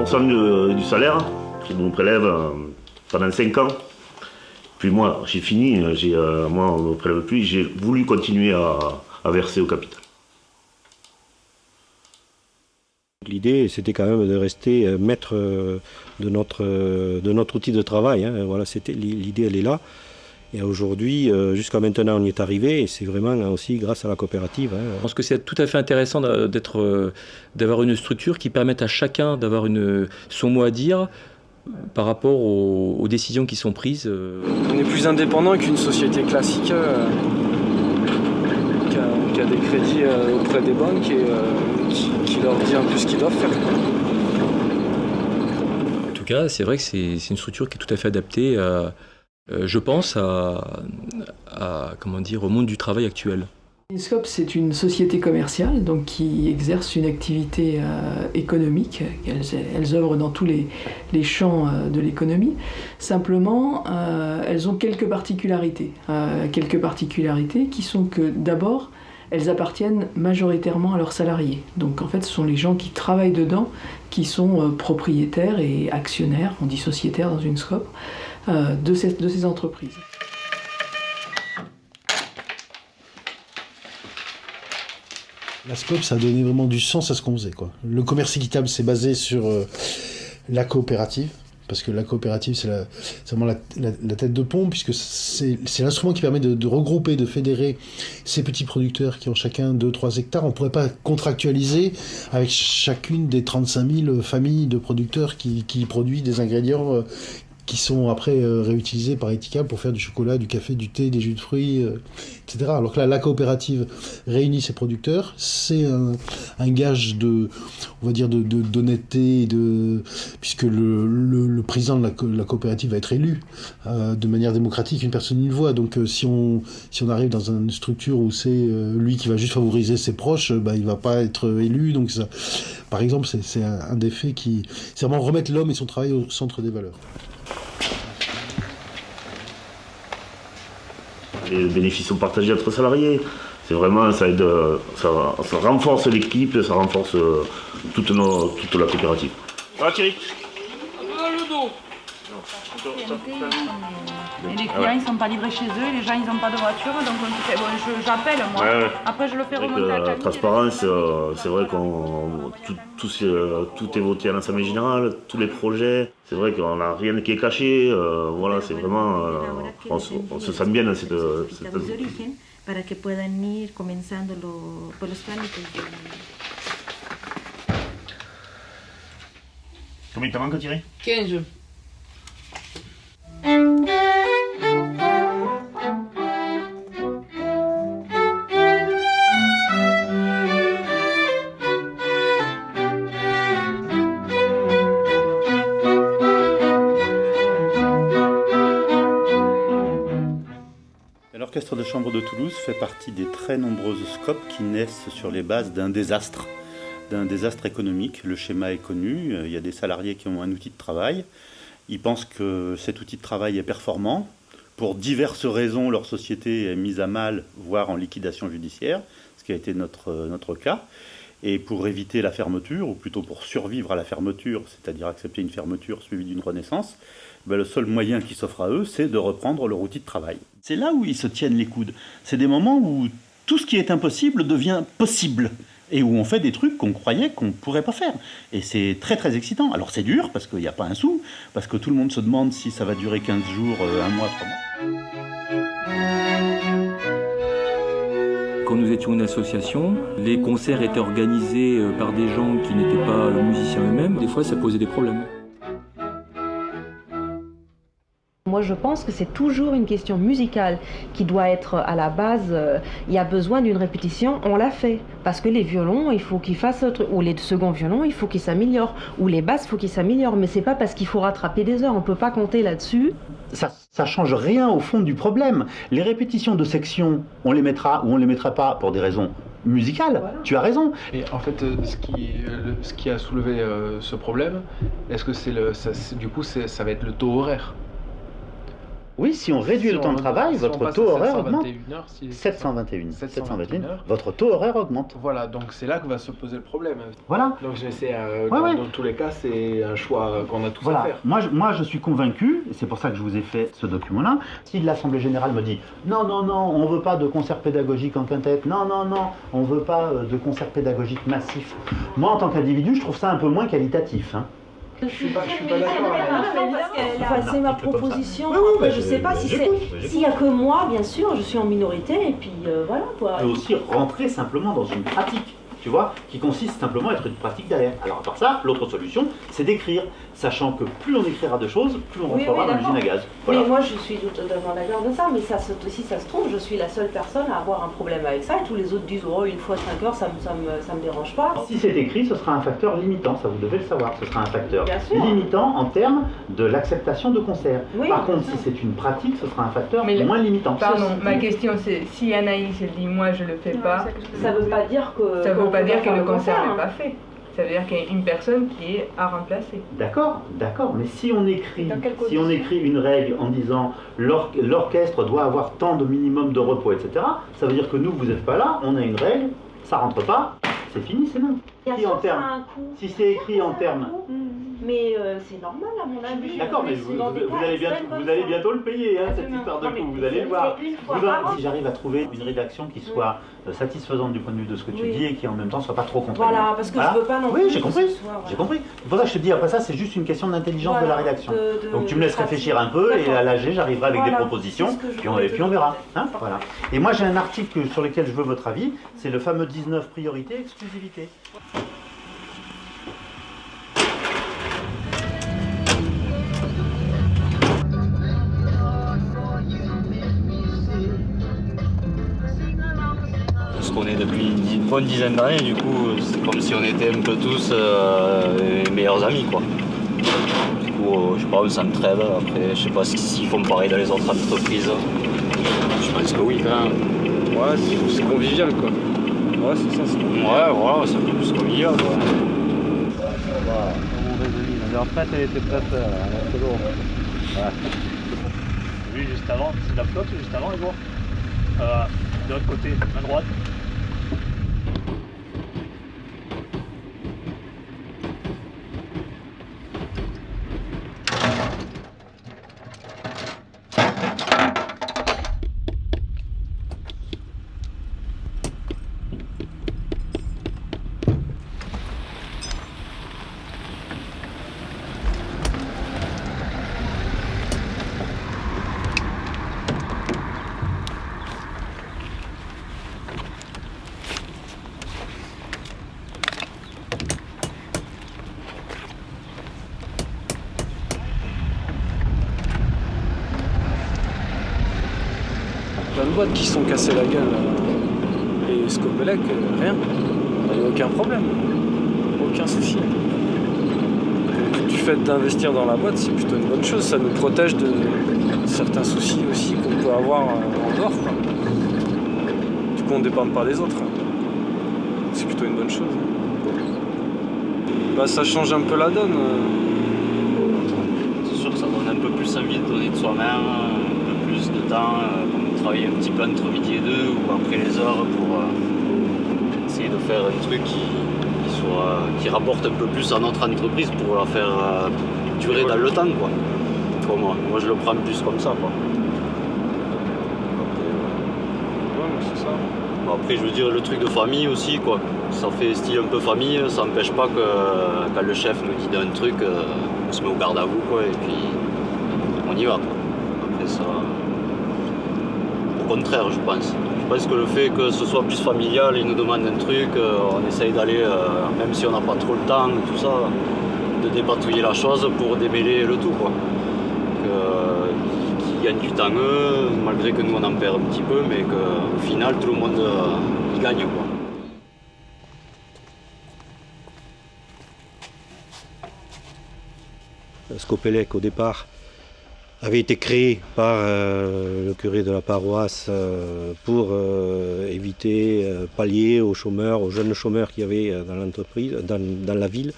50% du salaire qui nous prélève pendant 5 ans. Puis moi, j'ai fini, moi on ne me prélève plus, j'ai voulu continuer à verser au capital. L'idée, c'était quand même de rester maître de notre outil de travail. Hein. Voilà, l'idée, elle est là. Et aujourd'hui, jusqu'à maintenant, on y est arrivé. Et c'est vraiment aussi grâce à la coopérative. Hein. Je pense que c'est tout à fait intéressant d'avoir une structure qui permette à chacun d'avoir son mot à dire par rapport aux décisions qui sont prises. On est plus indépendant qu'une société classique qui a des crédits auprès des banques et qui leur dit un peu ce qu'ils doivent faire. En tout cas, c'est vrai que c'est une structure qui est tout à fait adaptée, je pense, au monde du travail actuel. Inscope, c'est une société commerciale donc, qui exerce une activité économique. Elles œuvrent dans tous les champs de l'économie. Simplement, elles ont quelques particularités. Quelques particularités qui sont que d'abord, elles appartiennent majoritairement à leurs salariés. Donc en fait, ce sont les gens qui travaillent dedans qui sont propriétaires et actionnaires, on dit sociétaires dans une scope, de ces entreprises. La SCOP, ça a donné vraiment du sens à ce qu'on faisait, quoi. Le commerce équitable, c'est basé sur la coopérative, parce que la coopérative, c'est vraiment la tête de pont, puisque c'est l'instrument qui permet de regrouper, de fédérer ces petits producteurs qui ont chacun 2-3 hectares. On ne pourrait pas contractualiser avec chacune des 35 000 familles de producteurs qui produisent des ingrédients qui sont après réutilisés par Etikab pour faire du chocolat, du café, du thé, des jus de fruits, etc. Alors que là, la coopérative réunit ces producteurs, c'est un gage on va dire, d'honnêteté, puisque le président de la coopérative va être élu de manière démocratique, une personne, une voix. Donc si on arrive dans une structure où c'est lui qui va juste favoriser ses proches, il ne va pas être élu. Donc ça, par exemple, c'est un des faits c'est vraiment remettre l'homme et son travail au centre des valeurs. Les bénéfices sont partagés entre salariés. C'est vraiment, ça aide, ça renforce l'équipe, ça renforce toute la coopérative. Ah Thierry. Le dos. Et les clients ils sont pas livrés chez eux, les gens ils n'ont pas de voiture, donc j'appelle moi. Ouais. Après je le fais remonter à la transparence, c'est vrai qu'on tout est voté à l'Assemblée générale, tous les projets. C'est vrai qu'on n'a rien qui est caché. Voilà, c'est vraiment, on se sent bien dans cette. Para que puedan ir comenzando por los trámites. Combien t'as manque, Thierry? 15. L'orchestre de chambre de Toulouse fait partie des très nombreuses scopes qui naissent sur les bases d'un désastre économique. Le schéma est connu, il y a des salariés qui ont un outil de travail, ils pensent que cet outil de travail est performant. Pour diverses raisons, leur société est mise à mal, voire en liquidation judiciaire, ce qui a été notre cas. Et pour éviter la fermeture, ou plutôt pour survivre à la fermeture, c'est-à-dire accepter une fermeture suivie d'une renaissance, le seul moyen qui s'offre à eux, c'est de reprendre leur outil de travail. C'est là où ils se tiennent les coudes. C'est des moments où tout ce qui est impossible devient possible. Et où on fait des trucs qu'on croyait qu'on ne pourrait pas faire. Et c'est très très excitant. Alors c'est dur, parce qu'il n'y a pas un sou, parce que tout le monde se demande si ça va durer 15 jours, 1 mois, 3 mois. Quand nous étions une association, les concerts étaient organisés par des gens qui n'étaient pas musiciens eux-mêmes. Des fois, ça posait des problèmes. Moi, je pense que c'est toujours une question musicale qui doit être à la base. Il y a besoin d'une répétition, on l'a fait. Parce que les violons, il faut qu'ils fassent ou les seconds violons, il faut qu'ils s'améliorent. Ou les basses, il faut qu'ils s'améliorent. Mais c'est pas parce qu'il faut rattraper des heures, on peut pas compter là-dessus. Ça change rien au fond du problème. Les répétitions de section, on les mettra ou on les mettra pas pour des raisons musicales. Voilà. Tu as raison. Et en fait, ce qui a soulevé ce problème, est-ce que ça va être le taux horaire? Oui, si on réduit le temps de travail, votre taux horaire augmente. 721, 721. Votre taux horaire augmente. Voilà, donc c'est là que va se poser le problème. Voilà. Donc dans tous les cas, c'est un choix qu'on a tous à faire. Moi, je suis convaincu, et c'est pour ça que je vous ai fait ce document-là, si l'Assemblée Générale me dit « Non, on ne veut pas de concert pédagogique en quintette, non, on ne veut pas de concert pédagogique massif », moi, en tant qu'individu, je trouve ça un peu moins qualitatif. Hein. Je suis pas d'accord. C'est ma proposition. Après, je sais pas s'il y a que moi, bien sûr, je suis en minorité et puis voilà quoi. On peut aussi rentrer simplement dans une pratique, tu vois, qui consiste simplement à être une pratique derrière. Alors à part ça, l'autre solution, c'est d'écrire, sachant que plus on écrira de choses, plus on rentrera dans l'usine à gaz. Voilà. Mais moi, je suis totalement d'accord de ça, mais si ça se trouve, je suis la seule personne à avoir un problème avec ça, et tous les autres disent « Oh, une fois 5 heures, ça me dérange pas ». Si c'est écrit, ce sera un facteur limitant, ça vous devez le savoir, ce sera un facteur limitant en termes de l'acceptation de concert. Oui, par contre, si c'est une pratique, ce sera un facteur moins limitant. Pardon, ma question c'est, si Anaïs elle dit « Moi, je le fais pas », ça veut pas dire que... Ça veut pas dire que le concert n'est pas fait. Ça veut dire qu'il y a une personne qui est à remplacer. D'accord, mais si on écrit une règle en disant l'orchestre doit avoir tant de minimum de repos, etc., ça veut dire que nous, vous n'êtes pas là, on a une règle, ça rentre pas, c'est fini, c'est non. Si c'est écrit en termes... Mais c'est normal à mon avis. D'accord, mais vous allez bientôt le payer, hein, cette histoire de coût, vous allez le voir. Si j'arrive à trouver une rédaction qui soit satisfaisante du point de vue de ce que tu dis et qui en même temps soit pas trop contraignante. Voilà, parce que je veux pas non plus. Oui, j'ai compris. C'est pour ça que je te dis, après ça, c'est juste une question d'intelligence de la rédaction. Donc tu me laisses réfléchir un peu et à l'AG, j'arriverai avec des propositions et puis on verra. Hein, voilà. Et moi, j'ai un article sur lequel je veux votre avis, c'est le fameux 19 priorité exclusivité. On est depuis une bonne dizaine d'années, du coup c'est comme si on était un peu tous les meilleurs amis quoi. Du coup je sais pas, on s'entraide, après je sais pas s'ils font pareil dans les autres entreprises. Je pense que oui quand même. Ouais, c'est convivial quoi. Ouais, c'est ça, c'est convivial. Ouais, voilà, c'est un peu plus convivial quoi. La retraite elle était prête à l'eau. Voilà. Lui juste avant, c'est la flotte juste avant les gars. De l'autre côté, à droite. Plein de boîtes qui se sont cassées la gueule. Et Scopelec, rien. Il n'y a aucun problème. Aucun souci. Du fait d'investir dans la boîte, c'est plutôt une bonne chose. Ça nous protège de certains soucis aussi qu'on peut avoir en dehors. Quoi. Du coup, on ne dépend pas des autres. C'est plutôt une bonne chose. Bah, ça change un peu la donne. C'est sûr que ça donne un peu plus envie de donner de soi-même, un peu plus de temps. Travailler un petit peu entre midi et 2 ou après les heures pour essayer de faire un truc qui rapporte un peu plus à notre entreprise pour la faire durer dans le temps quoi. Pour moi je le prends plus comme ça quoi. C'est ça. Bon, après je veux dire le truc de famille aussi quoi. Ça fait style un peu famille, ça n'empêche pas que quand le chef nous dit d'un truc, on se met au garde à vous quoi et puis on y va quoi. Après ça. Au contraire, je pense. Je pense que le fait que ce soit plus familial, ils nous demandent un truc, on essaye d'aller, même si on n'a pas trop le temps, tout ça, de dépatouiller la chose pour démêler le tout. Quoi. Qu'ils gagnent du temps eux, malgré que nous on en perd un petit peu, mais qu'au final tout le monde y gagne. Quoi. Scopelec au départ avait été créé par le curé de la paroisse pour éviter, pallier aux chômeurs, aux jeunes chômeurs qu'il y avait dans l'entreprise, dans la ville,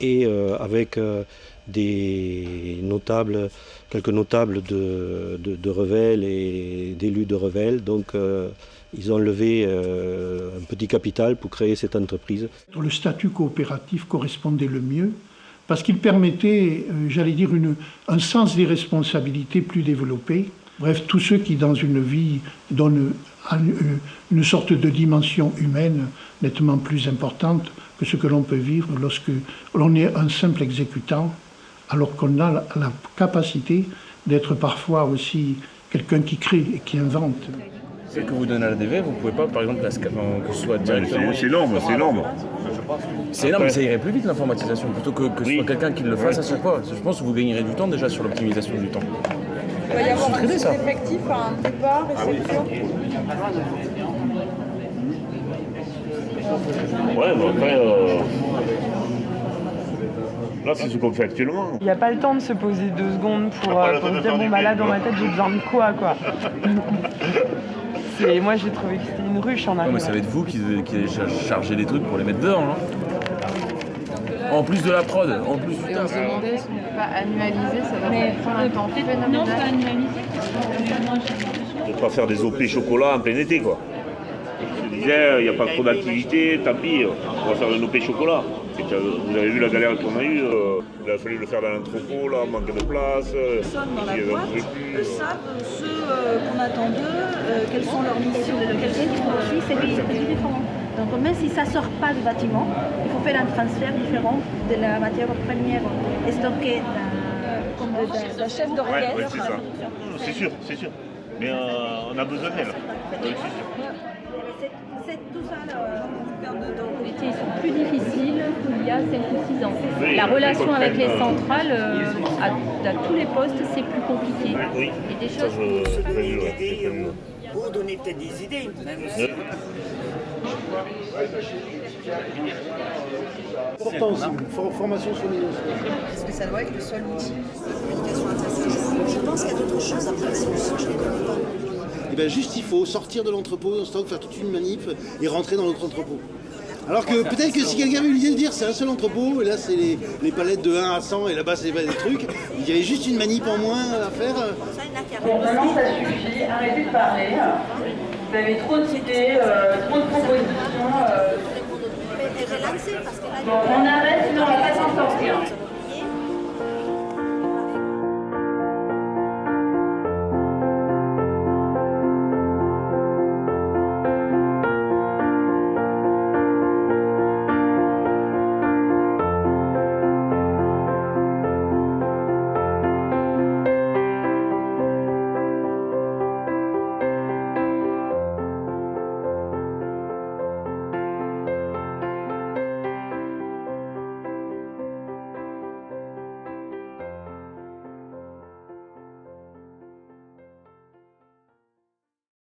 et avec quelques notables de Revel et d'élus de Revel. Donc ils ont levé un petit capital pour créer cette entreprise. Le statut coopératif correspondait le mieux parce qu'il permettait, j'allais dire, un sens des responsabilités plus développé. Bref, tous ceux qui, dans une vie, donnent une sorte de dimension humaine nettement plus importante que ce que l'on peut vivre lorsque l'on est un simple exécutant, alors qu'on a la capacité d'être parfois aussi quelqu'un qui crée et qui invente. Celle que vous donnez à la DV, vous ne pouvez pas, par exemple, que ce soit directement... C'est énorme, c'est énorme. C'est énorme, mais ça irait plus vite l'informatisation, plutôt que ce soit quelqu'un qui le fasse à chaque fois. Je pense que vous gagnerez du temps déjà sur l'optimisation du temps. Il va y avoir un effectif à un départ et c'est sûr. Ouais, mais après, là, c'est ce qu'on fait actuellement. Il n'y a pas le temps de se poser 2 secondes pour se dire bon bah là dans ma tête j'ai besoin de quoi. Moi j'ai trouvé que c'était une ruche en arrivant. Non mais ça va être vous qui allez charger les trucs pour les mettre dehors, non? En plus de la prod, en plus du Et on se demandait si on ne peut pas annualiser, ça va prendre un temps phénoménal. Non, pas annualiser. On ne peut pas faire des OP chocolat en plein été, quoi. Je disais, il n'y a pas trop d'activité, tant pis, on va faire un OP chocolat. Vous avez vu la galère qu'on a eue, il a fallu le faire dans l'entrepôt, là, manque de place. Les personnes dans la boîte savent qu'on attend d'eux, quelles sont leurs missions. Aussi, c'est différent. Donc même si ça ne sort pas du bâtiment, il faut faire un transfert différent de la matière première stockée comme la chef d'orchestre. Ouais, c'est ça. C'est sûr. Mais on a besoin d'elle. C'est tout ça là. Les métiers sont plus difficiles qu'il y a 5 ou 6 ans. Oui, la relation avec les centrales, à tous les postes, c'est plus compliqué. Oui, et des choses pour donner peut-être des idées, même aussi. Important aussi, formation sur les Est-ce que ça doit être le seul outil de communication Je pense qu'il y a d'autres choses après, je ne les connais pas. Et bien juste il faut sortir de l'entrepôt, en stock, faire toute une manip et rentrer dans l'autre entrepôt. Alors que peut-être que si quelqu'un avait eu l'idée de dire c'est un seul entrepôt, et là c'est les palettes de 1 à 100 et là-bas c'est des trucs, il y avait juste une manip en moins à faire. Bon, maintenant ça suffit, arrêtez de parler. Vous avez trop d'idées, trop de propositions. Et relancer parce que là, Bon, on arrête, sinon on va pas s'en sortir.